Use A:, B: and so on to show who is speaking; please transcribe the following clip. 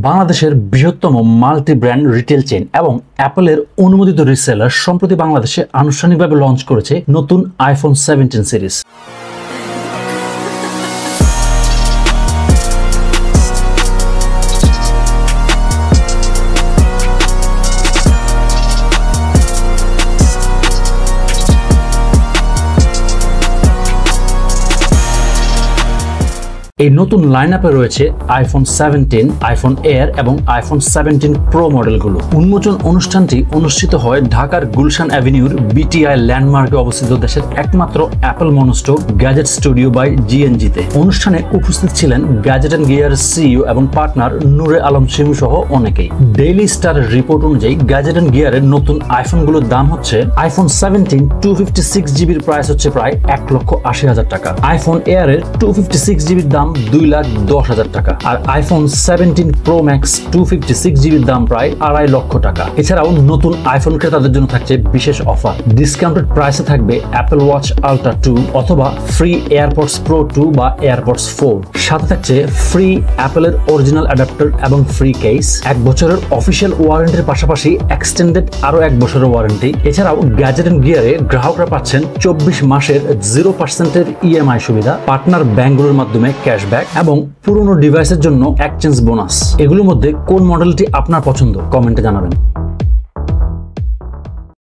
A: বাংলাদেশের বৃহত্তম multi brand retail chain এবং অ্যাপলের অনুমোদিত রিসেলার সম্প্রতি বাংলাদেশে আনুষ্ঠানিকভাবে লঞ্চ করেছে নতুন আইফোন 17 সিরিজ। এই নতুন লাইনআপে রয়েছে আইফোন 17, আইফোন এয়ার এবং আইফোন 17 প্রো মডেলগুলো। উন্মোচন অনুষ্ঠানটি অনুষ্ঠিত হয় ঢাকার গুলশান অ্যাভিনিউর বিটিআই ল্যান্ডমার্কে অবস্থিত দেশের একমাত্র অ্যাপল মনস্ট গ্যাজেট স্টুডিও বাই জিএনজিতে। অনুষ্ঠানে উপস্থিত ছিলেন গ্যাজেট অ্যান্ড গিয়ার সিইও এবং পার্টনার নূরে আলম শিমু সহ অনেকেই। ডেইলি স্টার রিপোর্ট অনুযায়ী গ্যাজেট অ্যান্ড গিয়ারের নতুন আইফোনগুলোর দাম হচ্ছে আইফোন 17 256 জিবির প্রাইস হচ্ছে প্রায় 1,80,000 টাকা, আইফোন এয়ারের 256 জিবির দাম 2,10,000 টাকা, আর আইফোন 17 প্রো ম্যাক্স 256 জিবির দাম প্রায় 2.5 লক্ষ টাকা। এছাড়াও নতুন আইফোন ক্রেতাদের জন্য থাকছে বিশেষ অফার। ডিসকাউন্টেড প্রাইসে থাকবে অ্যাপল ওয়াচ আলট্রা 2 অথবা ফ্রি এয়ারপডস প্রো 2 বা এয়ারপডস 4। সাথে থাকছে ফ্রি অ্যাপলের অরিজিনাল অ্যাডাপ্টার এবং ফ্রি কেস, 1 বছরের অফিসিয়াল ওয়ারেন্টির পাশাপাশি এক্সটেন্ডেড আরো 1 বছরের ওয়ারেন্টি। এছাড়াও গ্যাজেট এন্ড গিয়ারে গ্রাহকরা পাচ্ছেন 24 মাসের 0% ইএমআই সুবিধা, পার্টনার ব্যাংকগুলোর মাধ্যমে ক্যাশব্যাক এবং পুরনো ডিভাইসের জন্য এক্সচেঞ্জ বোনাস। এগুলোর মধ্যে কোন মডেলটি আপনার পছন্দ কমেন্টে জানাবেন।